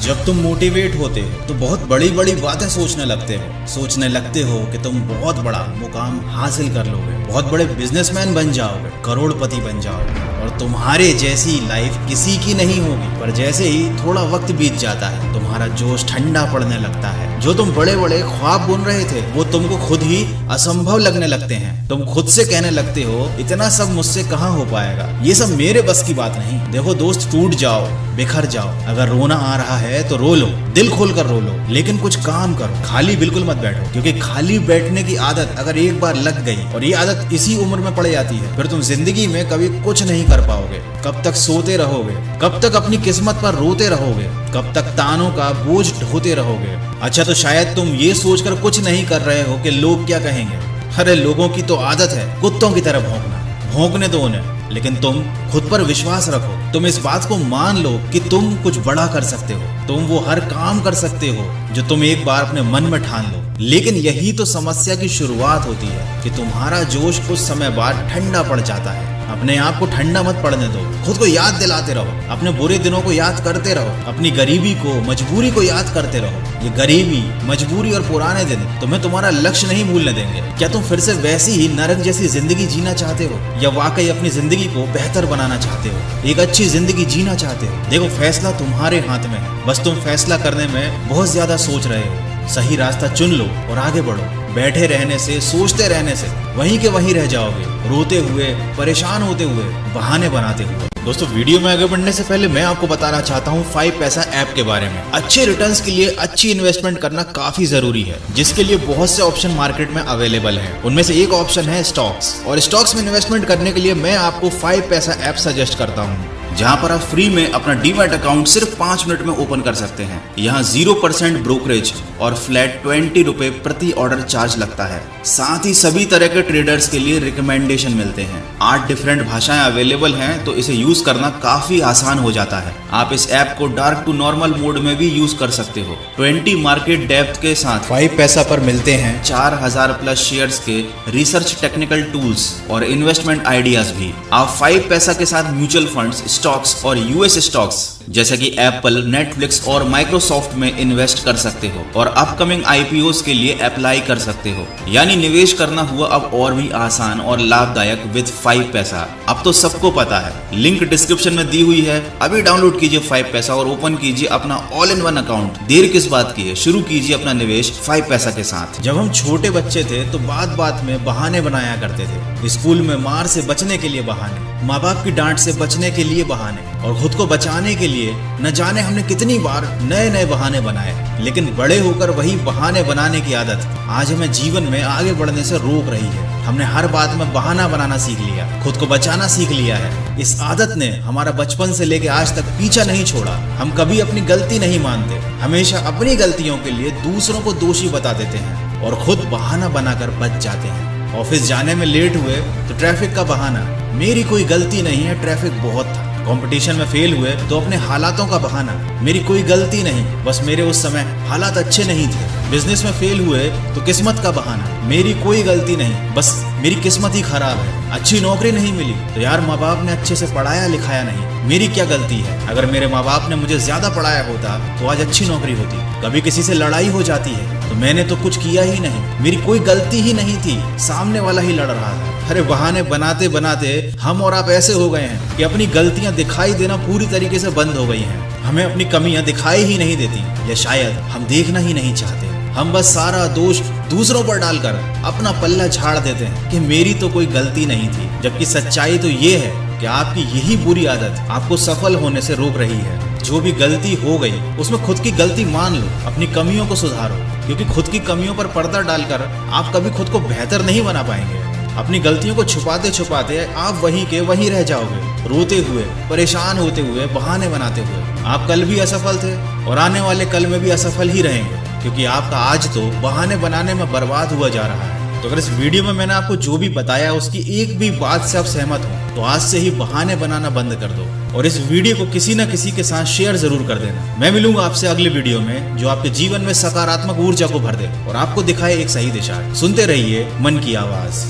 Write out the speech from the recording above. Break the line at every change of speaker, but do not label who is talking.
जब तुम मोटिवेट होते हो तो बहुत बड़ी बड़ी बातें सोचने लगते हो कि तुम बहुत बड़ा मुकाम हासिल कर लोगे, बहुत बड़े बिजनेसमैन बन जाओगे, करोड़पति बन जाओगे और तुम्हारे जैसी लाइफ किसी की नहीं होगी। पर जैसे ही थोड़ा वक्त बीत जाता है तुम्हारा जोश ठंडा पड़ने लगता है। जो तुम बड़े बड़े ख्वाब बुन रहे थे वो तुमको खुद ही असंभव लगने लगते हैं। तुम खुद से कहने लगते हो इतना सब मुझसे कहाँ हो पाएगा, ये सब मेरे बस की बात नहीं। देखो दोस्त, टूट जाओ, बिखर जाओ, अगर रोना आ रहा है तो रो लो, दिल खोल कर रो लो, लेकिन कुछ काम करो, खाली बिल्कुल मत बैठो। क्योंकि खाली बैठने की आदत अगर एक बार लग गई और ये आदत इसी उम्र में पड़ जाती है फिर तुम जिंदगी में कभी कुछ नहीं कर पाओगे। कब तक सोते रहोगे, कब तक अपनी किस्मत पर रोते रहोगे, कब तक तानों का बोझ ढोते रहोगे। अच्छा, तो शायद तुम ये सोचकर कुछ नहीं कर रहे हो कि लोग क्या कहेंगे। अरे लोगों की तो आदत है कुत्तों की तरह भौंकना, भौंकने दो उन्हें, लेकिन तुम खुद पर विश्वास रखो। तुम इस बात को मान लो कि तुम कुछ बड़ा कर सकते हो, तुम वो हर काम कर सकते हो जो तुम एक बार अपने मन में ठान लो। लेकिन यही तो समस्या की शुरुआत होती है कि तुम्हारा जोश कुछ समय बाद ठंडा पड़ जाता है। अपने आप को ठंडा मत पड़ने दो, खुद को याद दिलाते रहो, अपने बुरे दिनों को याद करते रहो, अपनी गरीबी को, मजबूरी को याद करते रहो। ये गरीबी, मजबूरी और पुराने दिन तुम्हें तुम्हारा लक्ष्य नहीं भूलने देंगे। क्या तुम फिर से वैसी ही नरक जैसी जिंदगी जीना चाहते हो या वाकई अपनी जिंदगी को बेहतर बनाना चाहते हो, एक अच्छी जिंदगी जीना चाहते हो? देखो, फैसला तुम्हारे हाथ में है, बस तुम फैसला करने में बहुत ज्यादा सोच रहे हो। सही रास्ता चुन लो और आगे बढ़ो। बैठे रहने से, सोचते रहने से वहीं के वहीं रह जाओगे, रोते हुए, परेशान होते हुए, बहाने बनाते हुए। दोस्तों, वीडियो में आगे बढ़ने से पहले मैं आपको बताना चाहता हूँ 5 पैसा ऐप के बारे में। अच्छे रिटर्न्स के लिए अच्छी इन्वेस्टमेंट करना काफी जरूरी है, जिसके लिए बहुत से ऑप्शन मार्केट में अवेलेबल हैं। उनमें से एक ऑप्शन है स्टॉक्स, और स्टॉक्स में इन्वेस्टमेंट करने के लिए मैं आपको 5 पैसा ऐप सजेस्ट करता हूँ, जहां पर आप फ्री में अपना डीमैट अकाउंट सिर्फ 5 मिनट में ओपन कर सकते हैं। यहाँ 0% ब्रोकरेज और फ्लैट 20 रुपए प्रति ऑर्डर चार्ज लगता है। साथ ही सभी तरह के ट्रेडर्स के लिए रिकमेंडेशन मिलते हैं। 8 डिफरेंट भाषाएं अवेलेबल हैं, तो इसे यूज करना काफी आसान हो जाता है। आप इस ऐप को डार्क टू नॉर्मल मोड में भी यूज कर सकते हो। 20 मार्केट डेप्थ के साथ 5 पैसा पर मिलते हैं 4000 प्लस शेयर्स के रिसर्च, टेक्निकल टूल्स और इन्वेस्टमेंट आइडियाज भी। आप 5 पैसा के साथ म्यूचुअल फंड्स, स्टॉक्स और यूएस स्टॉक्स जैसे कि एप्पल, नेटफ्लिक्स और माइक्रोसॉफ्ट में इन्वेस्ट कर सकते हो और अपकमिंग आईपीओस के लिए अप्लाई कर सकते हो। यानी निवेश करना हुआ अब और भी आसान और लाभदायक विद 5 पैसा। अब तो सबको पता है, लिंक डिस्क्रिप्शन में दी हुई है। अभी डाउनलोड कीजिए 5 पैसा और ओपन कीजिए अपना ऑल इन वन अकाउंट। देर किस बात की है, शुरू कीजिए अपना निवेश 5 पैसा के साथ। जब हम छोटे बच्चे थे तो बात बात में बहाने बनाया करते थे। स्कूल में मार से बचने के लिए बहाने, माँ बाप की डांट से बचने के लिए बहाने, और खुद को बचाने के लिए न जाने हमने कितनी बार नए नए बहाने बनाए। लेकिन बड़े होकर वही बहाने बनाने की आदत आज हमें जीवन में आगे बढ़ने से रोक रही है। हमने हर बात में बहाना बनाना सीख लिया, खुद को बचाना सीख लिया है। इस आदत ने हमारा बचपन से लेकर आज तक पीछा नहीं छोड़ा। हम कभी अपनी गलती नहीं मानते, हमेशा अपनी गलतियों के लिए दूसरों को दोषी बता देते हैं और खुद बहाना बनाकर बच जाते हैं। ऑफिस जाने में लेट हुए तो ट्रैफिक का बहाना, मेरी कोई गलती नहीं है, ट्रैफिक बहुत था। कंपटीशन में फेल हुए तो अपने हालातों का बहाना, मेरी कोई गलती नहीं, बस मेरे उस समय हालात अच्छे नहीं थे। बिजनेस में फेल हुए तो किस्मत का बहाना, मेरी कोई गलती नहीं, बस मेरी किस्मत ही खराब है। अच्छी नौकरी नहीं मिली तो यार माँ बाप ने अच्छे से पढ़ाया लिखाया नहीं, मेरी क्या गलती है। अगर मेरे माँ बाप ने मुझे ज्यादा पढ़ाया होता तो आज अच्छी नौकरी होती। कभी किसी से लड़ाई हो जाती है तो मैंने तो कुछ किया ही नहीं, मेरी कोई गलती ही नहीं थी, सामने वाला ही लड़ रहा था। अरे बहाने बनाते बनाते हम और आप ऐसे हो गए हैं कि अपनी गलतियां दिखाई देना पूरी तरीके से बंद हो गई हैं। हमें अपनी कमियां दिखाई ही नहीं देती, या शायद हम देखना ही नहीं चाहते। हम बस सारा दोष दूसरों पर डालकर अपना पल्ला झाड़ देते हैं कि मेरी तो कोई गलती नहीं थी। जबकि सच्चाई तो ये है कि आपकी यही बुरी आदत आपको सफल होने से रोक रही है। जो भी गलती हो गई उसमें खुद की गलती मान लो, अपनी कमियों को सुधारो, क्योंकि खुद की कमियों पर पर्दा डालकर आप कभी खुद को बेहतर नहीं बना पाएंगे। अपनी गलतियों को छुपाते छुपाते आप वहीं के वहीं रह जाओगे, रोते हुए, परेशान होते हुए, बहाने बनाते हुए। आप कल भी असफल थे और आने वाले कल में भी असफल ही रहेंगे, क्योंकि आपका आज तो बहाने बनाने में बर्बाद हुआ जा रहा है। तो अगर इस वीडियो में मैंने आपको जो भी बताया उसकी एक भी बात से आप सहमत हो तो आज से ही बहाने बनाना बंद कर दो और इस वीडियो को किसी न किसी के साथ शेयर जरूर कर देना। मैं मिलूंगा आपसे अगले वीडियो में जो आपके जीवन में सकारात्मक ऊर्जा को भर दे और आपको दिखाए एक सही दिशा। सुनते रहिए मन की आवाज।